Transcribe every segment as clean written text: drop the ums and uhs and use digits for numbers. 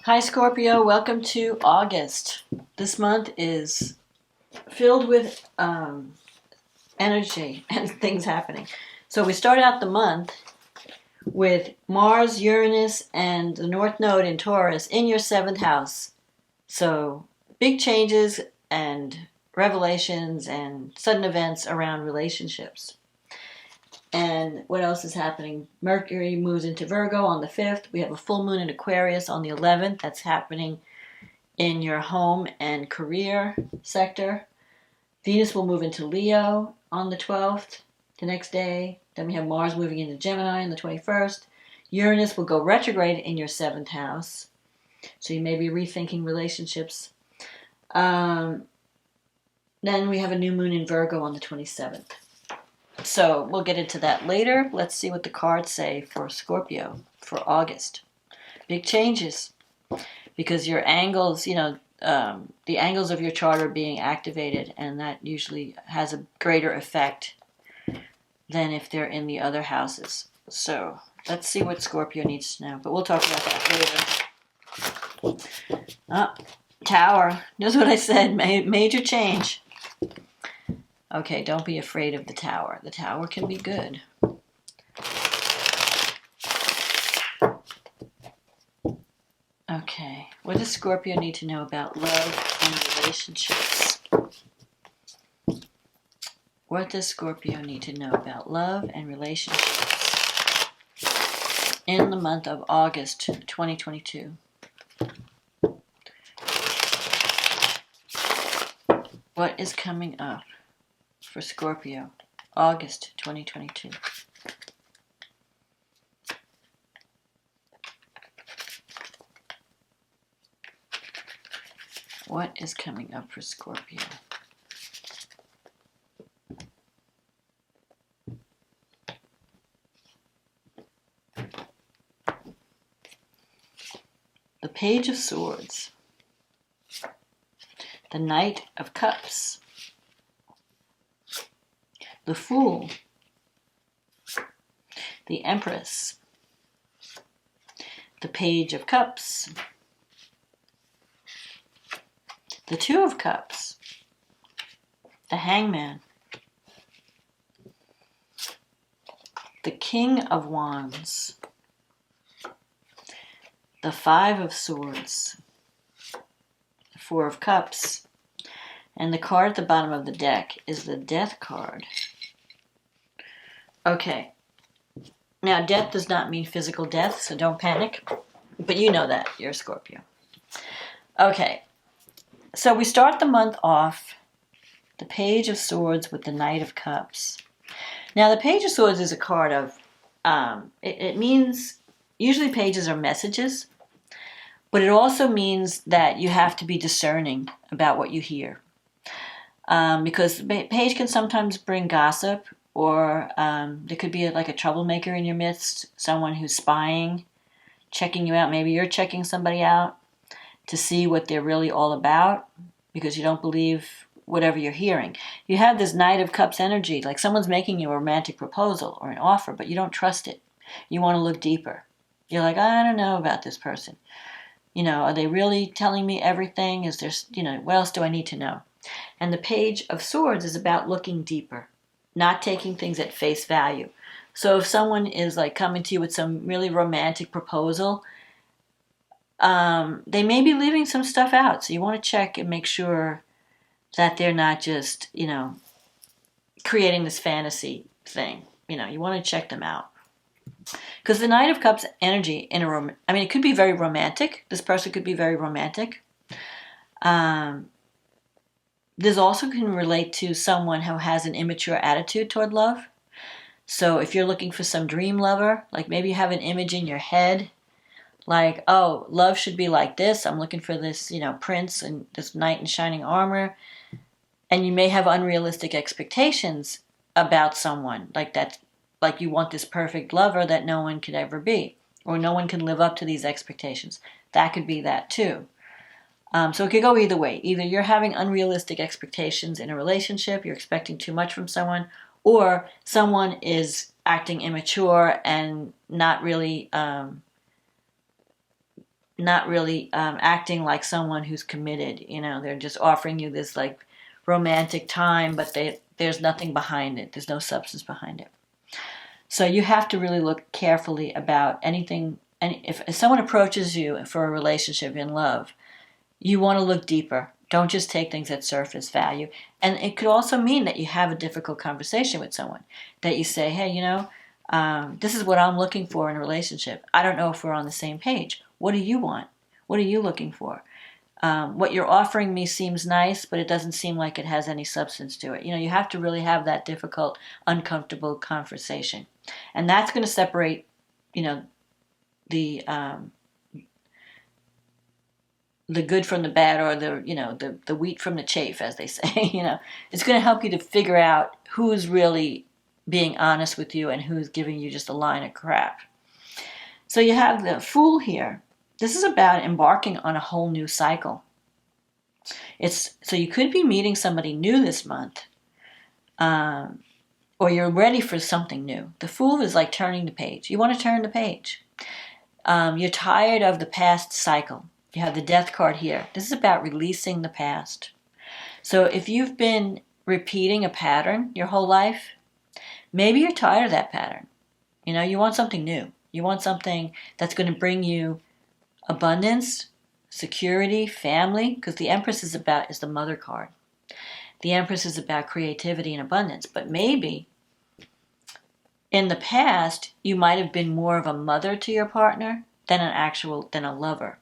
Hi Scorpio, welcome to August. This month is filled with energy and things happening. So we start out the month with Mars, Uranus, and the North Node in Taurus in your seventh house. So big changes and revelations and sudden events around relationships. And what else is happening? Mercury moves into Virgo on the 5th. We have a full moon in Aquarius on the 11th. That's happening in your home and career sector. Venus will move into Leo on the 12th, the next day. Then we have Mars moving into Gemini on the 21st. Uranus will go retrograde in your 7th house. So you may be rethinking relationships. Then we have a new moon in Virgo on the 27th. So we'll get into that later. Let's see what the cards say for Scorpio for August. Big changes because your angles, the angles of your chart are being activated, and that usually has a greater effect than if they're in the other houses. So let's see what Scorpio needs to know, but we'll talk about that later. Tower. That's what I said. Major change. Okay, don't be afraid of the tower. The tower can be good. Okay, what does Scorpio need to know about love and relationships? What does Scorpio need to know about love and relationships in the month of August 2022? What is coming up for Scorpio, August 2022? What is coming up for Scorpio? The Page of Swords, the Knight of Cups, the Fool, the Empress, the Page of Cups, the Two of Cups, the Hangman, the King of Wands, the Five of Swords, the Four of Cups, and the card at the bottom of the deck is the Death card. Okay. Now, death does not mean physical death, so don't panic. But you know that. You're a Scorpio. Okay. So we start the month off, the Page of Swords with the Knight of Cups. Now, the Page of Swords is a card of, it means, usually pages are messages, but it also means that you have to be discerning about what you hear. Because the page can sometimes bring gossip, or there could be like a troublemaker in your midst, someone who's spying, checking you out. Maybe you're checking somebody out to see what they're really all about because you don't believe whatever you're hearing. You have this Knight of Cups energy, like someone's making you a romantic proposal or an offer, but you don't trust it. You want to look deeper. You're like, I don't know about this person. Are they really telling me everything? Is there, what else do I need to know? And the Page of Swords is about looking deeper, not taking things at face value. So if someone is like coming to you with some really romantic proposal, they may be leaving some stuff out. So you want to check and make sure that they're not just, creating this fantasy thing. You want to check them out. Because the Knight of Cups energy it could be very romantic. This person could be very romantic. This also can relate to someone who has an immature attitude toward love. So if you're looking for some dream lover, like maybe you have an image in your head, like, oh, love should be like this. I'm looking for this, prince and this knight in shining armor. And you may have unrealistic expectations about someone, like that, like you want this perfect lover that no one could ever be, or no one can live up to these expectations. That could be that too. So it could go either way. Either you're having unrealistic expectations in a relationship, you're expecting too much from someone, or someone is acting immature and not really not really acting like someone who's committed. They're just offering you this like romantic time, but there's nothing behind it. There's no substance behind it. So you have to really look carefully about anything. And if someone approaches you for a relationship in love, you want to look deeper. Don't just take things at surface value. And it could also mean that you have a difficult conversation with someone, that you say, hey, this is what I'm looking for in a relationship. I don't know if we're on the same page. What do you want? What are you looking for? What you're offering me seems nice, but it doesn't seem like it has any substance to it. You have to really have that difficult, uncomfortable conversation. And that's going to separate, the good from the bad, or the wheat from the chaff, as they say. It's going to help you to figure out who's really being honest with you and who's giving you just a line of crap. So you have the Fool here. This is about embarking on a whole new cycle. So you could be meeting somebody new this month, or you're ready for something new. The Fool is like turning the page. You want to turn the page. You're tired of the past cycle. You have the Death card here. This is about releasing the past. So if you've been repeating a pattern your whole life, maybe you're tired of that pattern. You want something new. You want something that's going to bring you abundance, security, family, because the Empress is the mother card. The Empress is about creativity and abundance. But maybe in the past, you might have been more of a mother to your partner than a lover.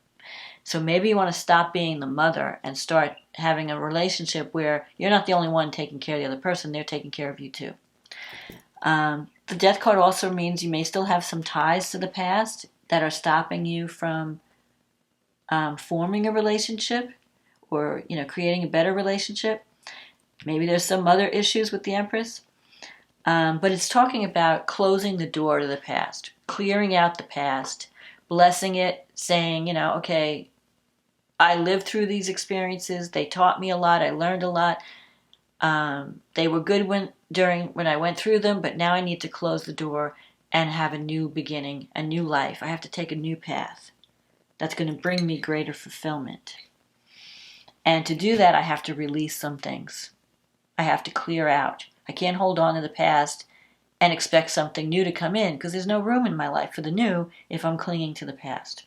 So maybe you want to stop being the mother and start having a relationship where you're not the only one taking care of the other person, they're taking care of you too. The Death card also means you may still have some ties to the past that are stopping you from forming a relationship or creating a better relationship. Maybe there's some other issues with the Empress. But it's talking about closing the door to the past, clearing out the past, blessing it, saying, okay, I lived through these experiences. They taught me a lot. I learned a lot. They were good when I went through them, but now I need to close the door and have a new beginning, a new life. I have to take a new path that's going to bring me greater fulfillment. And to do that, I have to release some things. I have to clear out. I can't hold on to the past and expect something new to come in, because there's no room in my life for the new if I'm clinging to the past.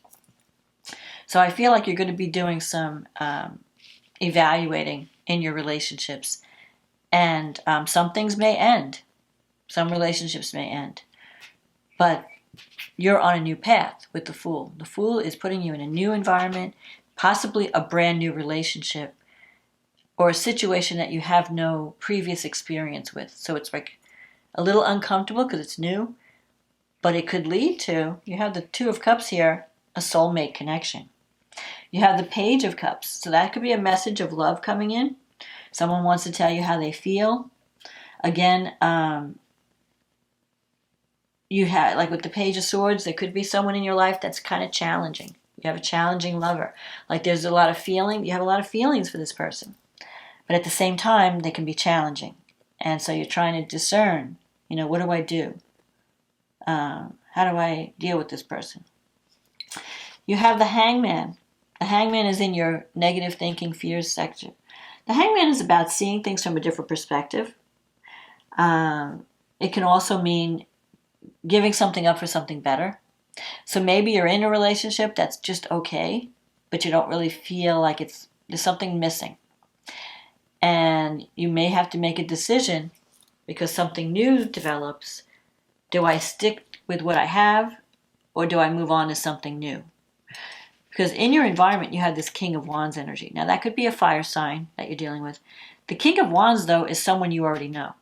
So I feel like you're going to be doing some evaluating in your relationships. And some things may end. Some relationships may end. But you're on a new path with the Fool. The Fool is putting you in a new environment, possibly a brand new relationship, or a situation that you have no previous experience with. So it's like a little uncomfortable because it's new, but it could lead to, you have the Two of Cups here, a soulmate connection. You have the Page of Cups. So that could be a message of love coming in. Someone wants to tell you how they feel. Again, you have, like with the Page of Swords, there could be someone in your life that's kind of challenging. You have a challenging lover. Like there's a lot of feeling. You have a lot of feelings for this person. But at the same time, they can be challenging. And so you're trying to discern, what do I do? How do I deal with this person? You have the Hangman. The Hangman is in your negative thinking, fears section. The Hangman is about seeing things from a different perspective. It can also mean giving something up for something better. So maybe you're in a relationship that's just okay, but you don't really feel like there's something missing. And you may have to make a decision because something new develops. Do I stick with what I have, or do I move on to something new? Because in your environment, you have this King of Wands energy. Now, that could be a fire sign that you're dealing with. The King of Wands, though, is someone you already know.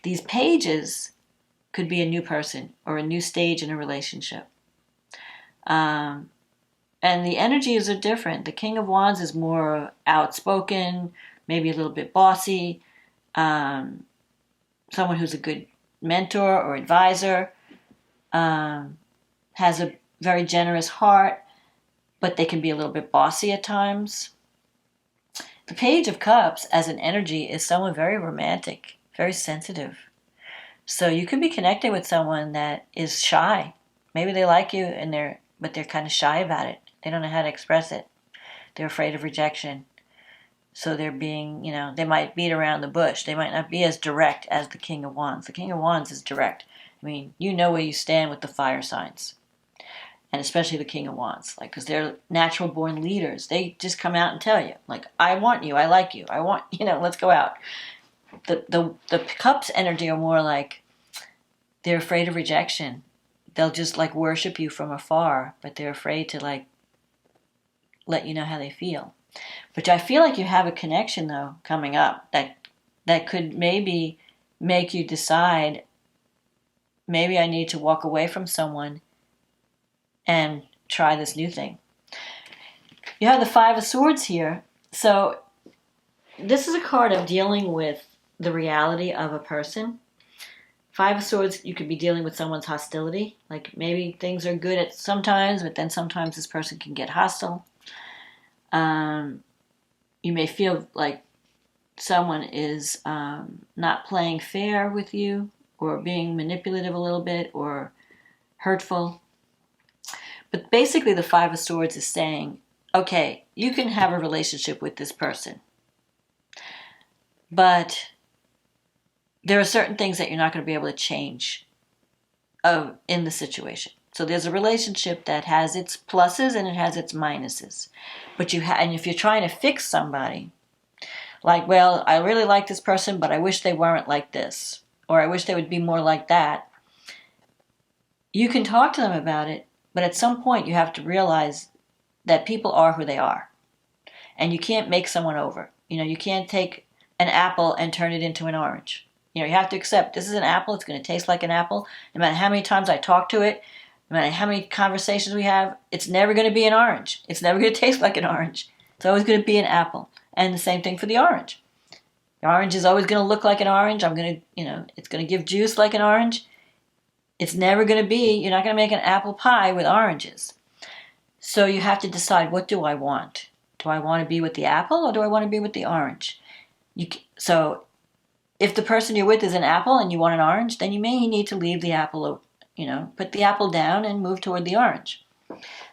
These pages could be a new person or a new stage in a relationship. And the energies are different. The King of Wands is more outspoken, maybe a little bit bossy, someone who's a good mentor or advisor, has a very generous heart, but they can be a little bit bossy at times. The Page of Cups as an energy is someone very romantic, very sensitive. So you could be connecting with someone that is shy. Maybe they like you but they're kind of shy about it. They don't know how to express it. They're afraid of rejection. So they're being, they might beat around the bush. They might not be as direct as the King of Wands. The King of Wands is direct. I mean, you know where you stand with the fire signs. And especially the King of Wands. Because they're natural born leaders. They just come out and tell you, I want you, I like you, I want, let's go out. The Cups energy are more like they're afraid of rejection. They'll just worship you from afar, but they're afraid to let you know how they feel. But I feel like you have a connection though coming up that could maybe make you decide, maybe I need to walk away from someone and try this new thing. You have the Five of Swords here. So this is a card of dealing with the reality of a person. Five of Swords, you could be dealing with someone's hostility. Maybe things are good at sometimes, but then sometimes this person can get hostile. You may feel like someone is not playing fair with you, or being manipulative a little bit, or hurtful. But basically the Five of Swords is saying, okay, you can have a relationship with this person, but there are certain things that you're not going to be able to change in the situation. So there's a relationship that has its pluses and it has its minuses. But and if you're trying to fix somebody, well, I really like this person, but I wish they weren't like this, or I wish they would be more like that. You can talk to them about it, but at some point you have to realize that people are who they are. And you can't make someone over. You can't take an apple and turn it into an orange. You have to accept this is an apple. It's going to taste like an apple. No matter how many times I talk to it, no matter how many conversations we have, it's never going to be an orange. It's never going to taste like an orange. It's always going to be an apple. And the same thing for the orange. The orange is always going to look like an orange. It's going to give juice like an orange. It's never going to be, you're not going to make an apple pie with oranges. So you have to decide, what do I want? Do I want to be with the apple, or do I want to be with the orange? So if the person you're with is an apple and you want an orange, then you may need to leave the apple, put the apple down and move toward the orange.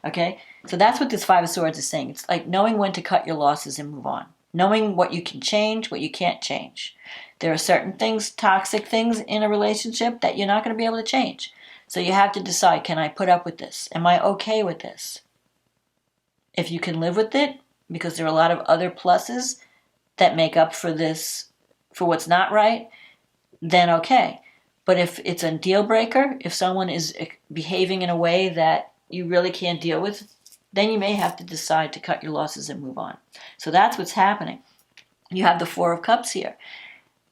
Okay? So that's what this Five of Swords is saying. It's like knowing when to cut your losses and move on. Knowing what you can change, what you can't change. There are certain things, toxic things in a relationship that you're not going to be able to change. So you have to decide, can I put up with this? Am I okay with this? If you can live with it, because there are a lot of other pluses that make up for this, for what's not right, then okay. But if it's a deal breaker, if someone is behaving in a way that you really can't deal with, then you may have to decide to cut your losses and move on. So that's what's happening. You have the Four of Cups here.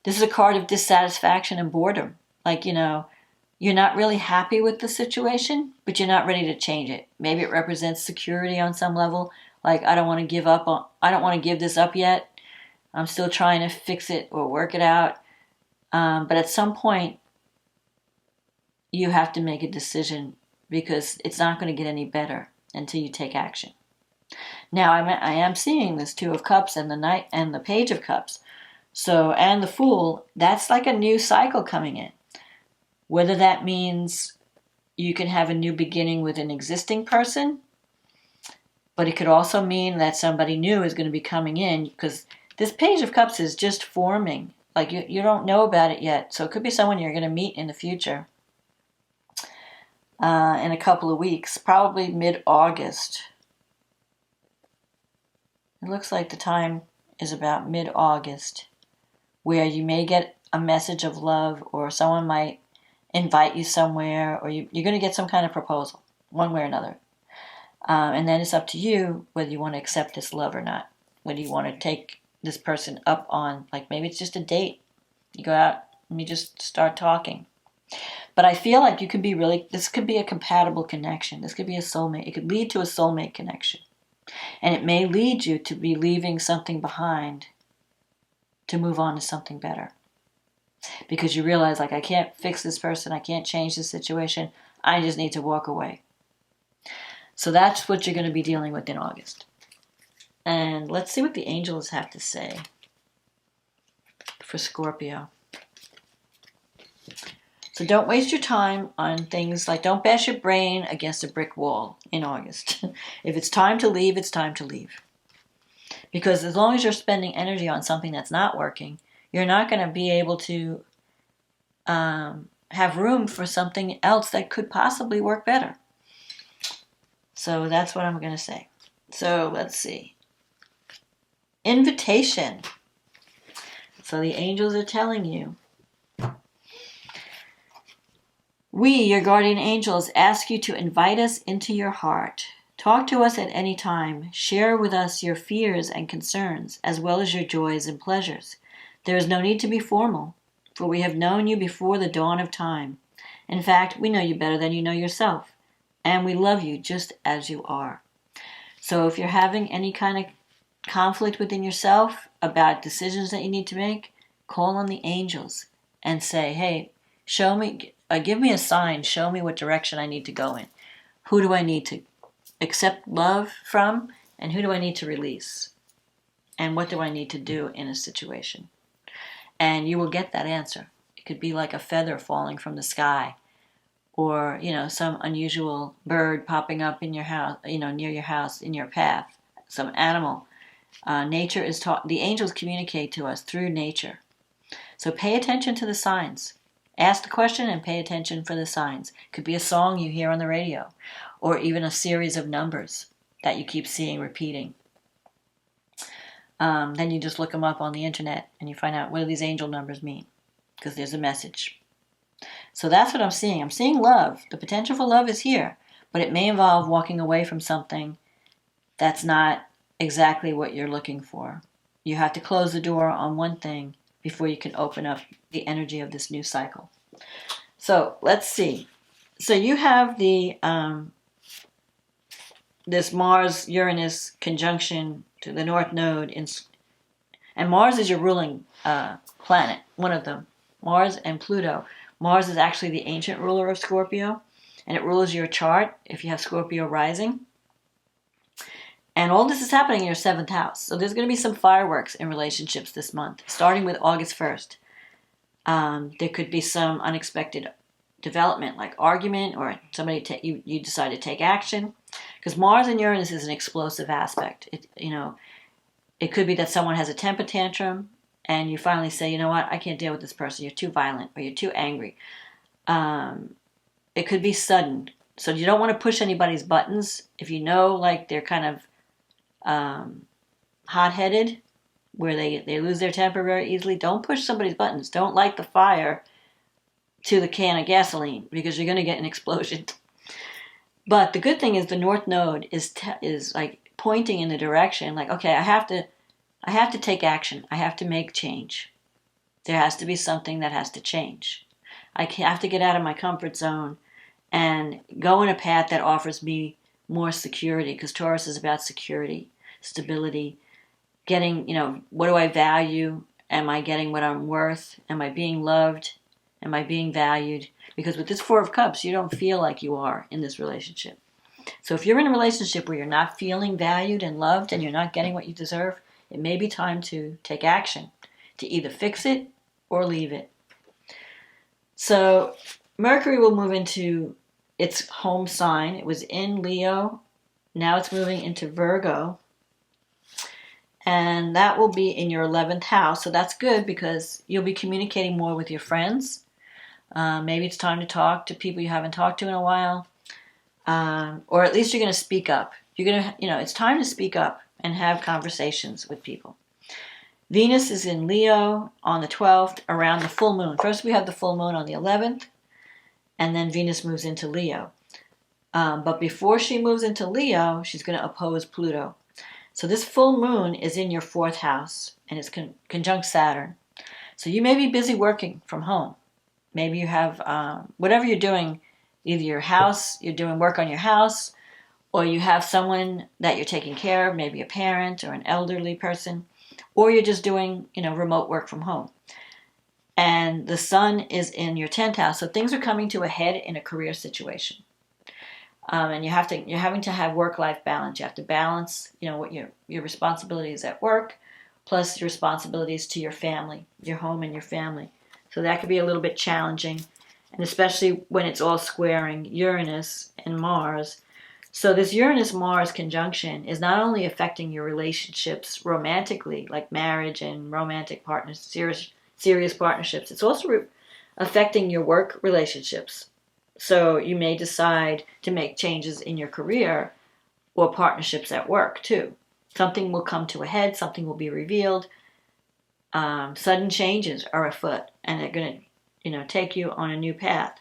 This is a card of dissatisfaction and boredom. You're not really happy with the situation, but you're not ready to change it. Maybe it represents security on some level. I don't want to give up. I don't want to give this up yet. I'm still trying to fix it or work it out. But at some point, you have to make a decision, because it's not going to get any better until you take action. Now, I am seeing this Two of Cups and the Knight and the Page of Cups. So, and the Fool, that's like a new cycle coming in. Whether that means you can have a new beginning with an existing person, but it could also mean that somebody new is going to be coming in, because this Page of Cups is just forming. You don't know about it yet. So it could be someone you're going to meet in the future. In a couple of weeks, probably mid-August. It looks like the time is about mid-August, where you may get a message of love, or someone might invite you somewhere, or you're going to get some kind of proposal, one way or another. And then it's up to you whether you want to accept this love or not. Whether you want to take this person up on, maybe it's just a date. You go out and you just start talking. But I feel like you could be this could be a compatible connection. This could be a soulmate. It could lead to a soulmate connection. And it may lead you to be leaving something behind to move on to something better. Because you realize, I can't fix this person. I can't change this situation. I just need to walk away. So that's what you're going to be dealing with in August. And let's see what the angels have to say for Scorpio. So don't waste your time on things like, don't bash your brain against a brick wall in August. If it's time to leave, it's time to leave. Because as long as you're spending energy on something that's not working, you're not going to be able to have room for something else that could possibly work better. So that's what I'm going to say. So let's see. Invitation. So the angels are telling you, we, your guardian angels, ask you to invite us into your heart. Talk to us at any time. Share with us your fears and concerns, as well as your joys and pleasures. There is no need to be formal, for we have known you before the dawn of time. In fact, we know you better than you know yourself, and we love you just as you are. So if you're having any kind of conflict within yourself about decisions that you need to make, call on the angels and say, hey, show me, give me a sign, show me what direction I need to go in. Who do I need to accept love from, and who do I need to release? And what do I need to do in a situation? And you will get that answer. It could be like a feather falling from the sky, or, some unusual bird popping up in your house, near your house, in your path, some animal. Nature is taught, the angels communicate to us through nature. So pay attention to the signs. Ask the question and pay attention for the signs. It could be a song you hear on the radio, or even a series of numbers that you keep seeing repeating. Then you just look them up on the internet and you find out, what do these angel numbers mean? Because there's a message. So that's what I'm seeing. I'm seeing love. The potential for love is here, but it may involve walking away from something that's not exactly what you're looking for. You have to close the door on one thing before you can open up the energy of this new cycle. So let's see. So you have the this Mars-Uranus conjunction to the North Node, and Mars is your ruling planet, one of them. Mars and Pluto. Mars is actually the ancient ruler of Scorpio, and it rules your chart if you have Scorpio rising. And all this is happening in your 7th house. So there's going to be some fireworks in relationships this month, starting with August 1st. There could be some unexpected development, like argument, or somebody you decide to take action. Because Mars and Uranus is an explosive aspect. It could be that someone has a temper tantrum, and you finally say, you know what, I can't deal with this person. You're too violent, or you're too angry. It could be sudden. So you don't want to push anybody's buttons. If you know, like, they're kind of hot-headed, where they lose their temper very easily, don't push somebody's buttons. Don't light the fire to the can of gasoline, because you're going to get an explosion. But the good thing is the North Node is like pointing in the direction, like, okay, I have to take action. I have to make change. There has to be something that has to change. I have to get out of my comfort zone and go in a path that offers me more security, because Taurus is about security, stability, getting, what do I value? Am I getting what I'm worth? Am I being loved? Am I being valued? Because with this 4 of Cups, you don't feel like you are in this relationship. So if you're in a relationship where you're not feeling valued and loved, and you're not getting what you deserve, it may be time to take action, to either fix it or leave it. So Mercury will move into its home sign. It was in Leo. Now it's moving into Virgo. And that will be in your 11th house. So that's good, because you'll be communicating more with your friends. Maybe it's time to talk to people you haven't talked to in a while. Or at least you're going to speak up. You're going to, it's time to speak up and have conversations with people. Venus is in Leo on the 12th, around the full moon. First we have the full moon on the 11th, and then Venus moves into Leo. But before she moves into Leo, she's going to oppose Pluto. So this full moon is in your 4th house, and it's conjunct Saturn. So you may be busy working from home. Maybe you have, whatever you're doing, either your house, you're doing work on your house, or you have someone that you're taking care of, maybe a parent or an elderly person, or you're just doing, remote work from home. And the sun is in your 10th house, so things are coming to a head in a career situation. And you're having to have work-life balance. You have to balance, what your responsibilities at work, plus your responsibilities to your family, your home and your family. So that could be a little bit challenging. and especially when it's all squaring Uranus and Mars. So this Uranus-Mars conjunction is not only affecting your relationships romantically, like marriage and romantic partners, serious partnerships, it's also affecting your work relationships. So you may decide to make changes in your career or partnerships at work too. Something will come to a head, something will be revealed. Sudden changes are afoot, and they're going to, take you on a new path.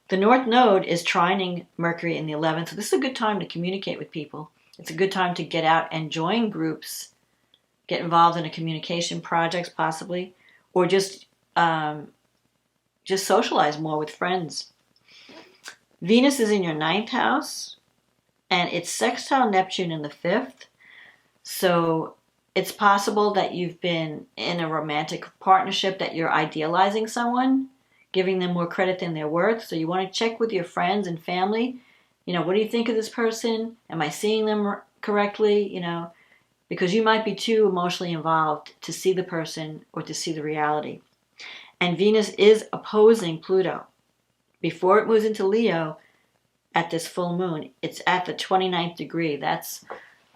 The North Node is trining Mercury in the 11th, so this is a good time to communicate with people. It's a good time to get out and join groups, get involved in a communication projects possibly, or just socialize more with friends. Venus is in your 9th house, and it's sextile Neptune in the 5th. So it's possible that you've been in a romantic partnership, that you're idealizing someone, giving them more credit than they're worth. So you want to check with your friends and family. What do you think of this person? Am I seeing them correctly? Because you might be too emotionally involved to see the person or to see the reality. And Venus is opposing Pluto. Before it moves into Leo at this full moon, it's at the 29th degree. That's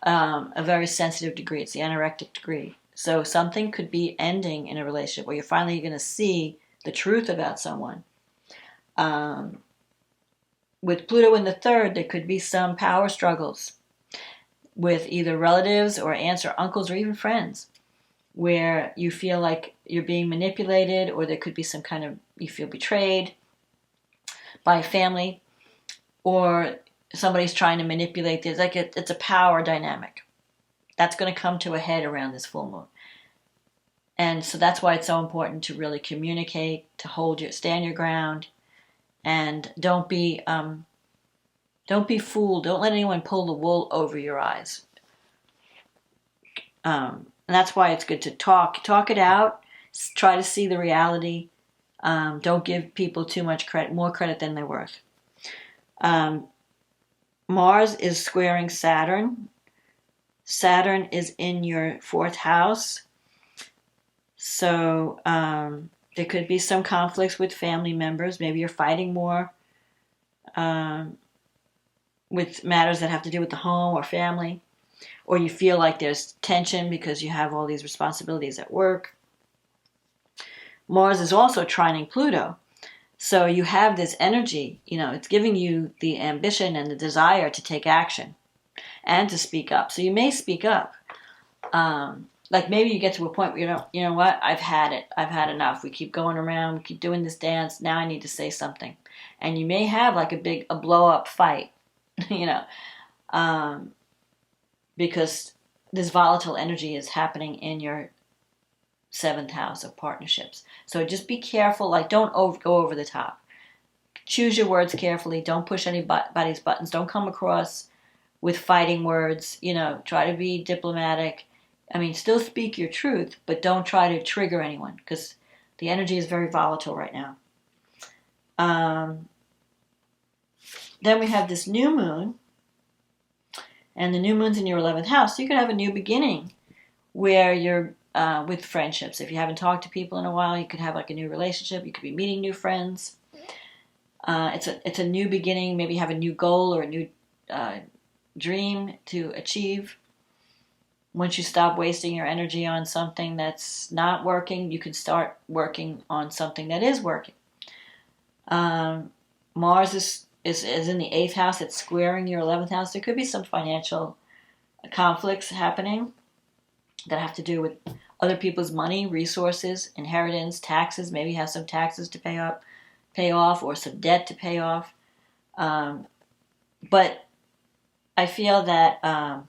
a very sensitive degree. It's the anorectic degree. So something could be ending in a relationship where you're finally going to see the truth about someone. With Pluto in the 3rd, there could be some power struggles with either relatives or aunts or uncles or even friends, where you feel like you're being manipulated, or there could be some kind of, you feel betrayed by a family, or somebody's trying to manipulate. There's it's a power dynamic that's going to come to a head around this full moon. And so that's why it's so important to really communicate, to stand your ground, and don't be fooled. Don't let anyone pull the wool over your eyes. And that's why it's good to talk it out, try to see the reality. Don't give people too much credit, more credit than they're worth. Mars is squaring Saturn. Saturn is in your 4th house. So there could be some conflicts with family members. Maybe you're fighting more with matters that have to do with the home or family. Or you feel like there's tension because you have all these responsibilities at work. Mars is also trining Pluto. So you have this energy, it's giving you the ambition and the desire to take action and to speak up. So you may speak up. Like maybe you get to a point where you know what, I've had it. I've had enough. We keep going around, we keep doing this dance. Now I need to say something. And you may have like a blow up fight, because this volatile energy is happening in your 7th house of partnerships. So just be careful. Like don't go over the top. Choose your words carefully. Don't push anybody's buttons. Don't come across with fighting words. Try to be diplomatic. Still speak your truth, but don't try to trigger anyone because the energy is very volatile right now. Then we have this new moon, and the new moon's in your 11th house. So you could have a new beginning where you're with friendships. If you haven't talked to people in a while, you could have like a new relationship. You could be meeting new friends. It's a new beginning. Maybe you have a new goal or a new dream to achieve. Once you stop wasting your energy on something that's not working, you can start working on something that is working. Mars is in the 8th house. It's squaring your 11th house. There could be some financial conflicts happening that have to do with other people's money, resources, inheritance, taxes. Maybe you have some taxes to pay off, or some debt to pay off. But I feel that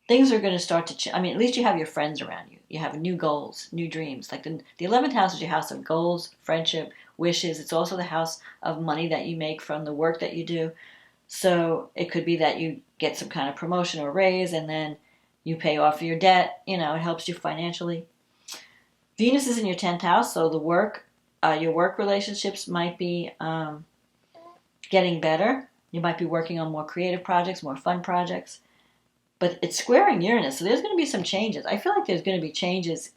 things are going to start to change. At least you have your friends around you. You have new goals, new dreams. Like the 11th house is your house of goals, friendship, wishes. It's also the house of money that you make from the work that you do. So it could be that you get some kind of promotion or raise, and then you pay off your debt. It helps you financially. Venus is in your 10th house, so your work relationships might be getting better. You might be working on more creative projects, more fun projects. But it's squaring Uranus, so there's going to be some changes. I feel like there's going to be changes.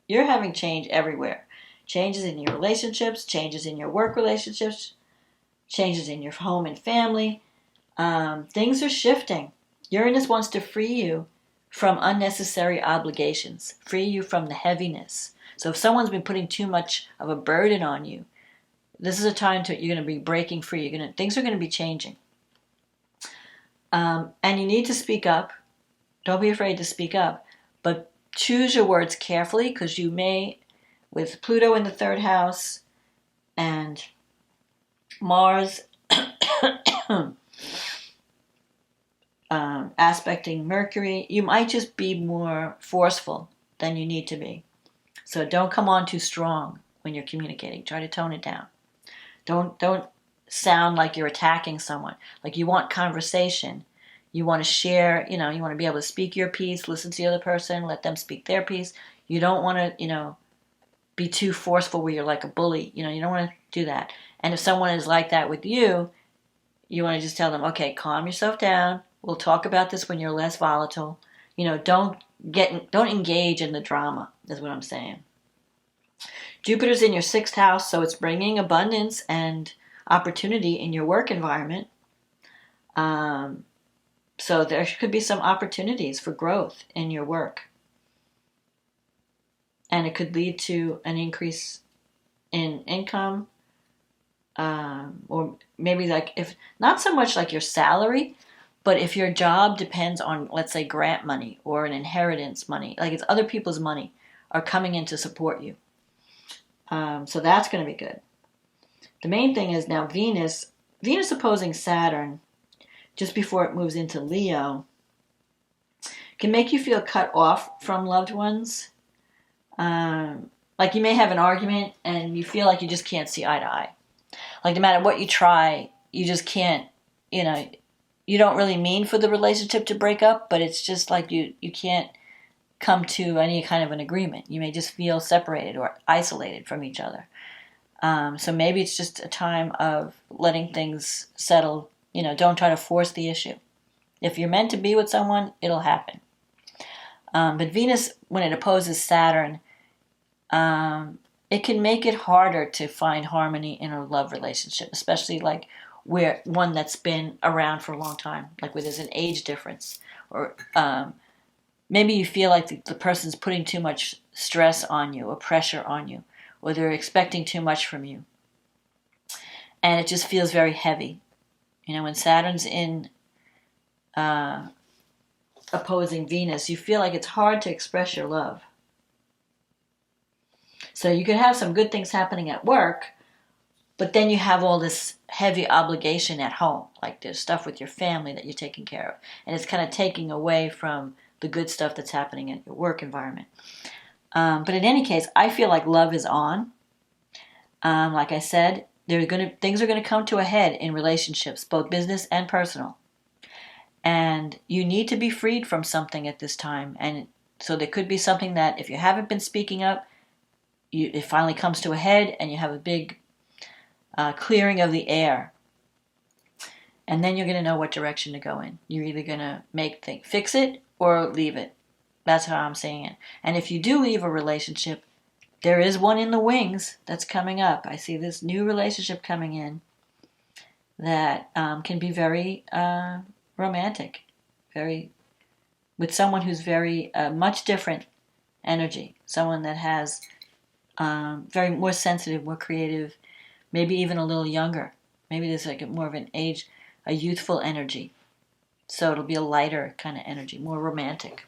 You're having change everywhere. Changes in your relationships, changes in your work relationships, changes in your home and family. Things are shifting. Uranus wants to free you from unnecessary obligations, free you from the heaviness. So if someone's been putting too much of a burden on you, this is a time you're going to be breaking free. Things are going to be changing. And you need to speak up. Don't be afraid to speak up. But choose your words carefully, because you may, with Pluto in the 3rd house and Mars aspecting Mercury, you might just be more forceful than you need to be. So don't come on too strong when you're communicating. Try to tone it down. Don't sound like you're attacking someone. Like, you want conversation. You want to share, you want to be able to speak your piece, listen to the other person, let them speak their piece. You don't want to, be too forceful where you're like a bully. You don't want to do that. And if someone is like that with you, you want to just tell them, okay, calm yourself down. We'll talk about this when you're less volatile. Don't engage in the drama, is what I'm saying. Jupiter's in your 6th house, so it's bringing abundance and opportunity in your work environment. So there could be some opportunities for growth in your work. And it could lead to an increase in income, or maybe if not so much like your salary, but if your job depends on, let's say, grant money or an inheritance money, like it's other people's money are coming in to support you. So that's going to be good. The main thing is now Venus opposing Saturn just before it moves into Leo can make you feel cut off from loved ones. Like you may have an argument and you feel like you just can't see eye to eye. Like no matter what you try, you just can't, you don't really mean for the relationship to break up, but it's just like you can't come to any kind of an agreement. You may just feel separated or isolated from each other. So maybe it's just a time of letting things settle. Don't try to force the issue. If you're meant to be with someone, it'll happen. But Venus, when it opposes Saturn, it can make it harder to find harmony in a love relationship, especially like where one that's been around for a long time, like where there's an age difference, or maybe you feel like the person's putting too much stress on you or pressure on you, or they're expecting too much from you. And it just feels very heavy. When Saturn's in opposing Venus, you feel like it's hard to express your love. So you could have some good things happening at work, but then you have all this heavy obligation at home. Like there's stuff with your family that you're taking care of. And it's kind of taking away from the good stuff that's happening in your work environment. But in any case, I feel like love is on. Like I said, things are going to come to a head in relationships, both business and personal. And you need to be freed from something at this time. And so there could be something that if you haven't been speaking up, it finally comes to a head and you have a big clearing of the air. And then you're going to know what direction to go in. You're either going to fix it or leave it. That's how I'm saying it. And if you do leave a relationship, there is one in the wings that's coming up. I see this new relationship coming in that can be very romantic, with someone who's very much different energy, someone that has very more sensitive, more creative, maybe even a little younger. Maybe there's like more of an age, a youthful energy. So it'll be a lighter kind of energy, more romantic.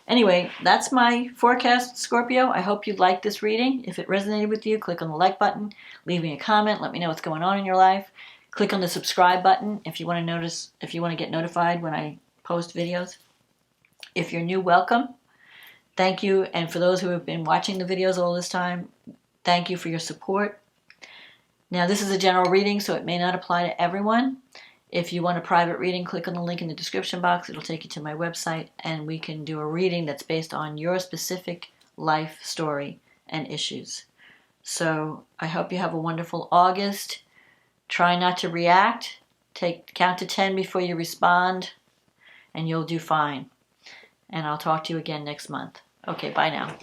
Anyway, that's my forecast, Scorpio. I hope you liked this reading. If it resonated with you, click on the like button, leave me a comment, let me know what's going on in your life. Click on the subscribe button if you want to get notified when I post videos. If you're new, welcome. Thank you. And for those who have been watching the videos all this time, thank you for your support. Now, this is a general reading, so it may not apply to everyone. If you want a private reading, click on the link in the description box. It'll take you to my website, and we can do a reading that's based on your specific life story and issues. So I hope you have a wonderful August. Try not to react. Count to 10 before you respond, and you'll do fine. And I'll talk to you again next month. Okay, bye now.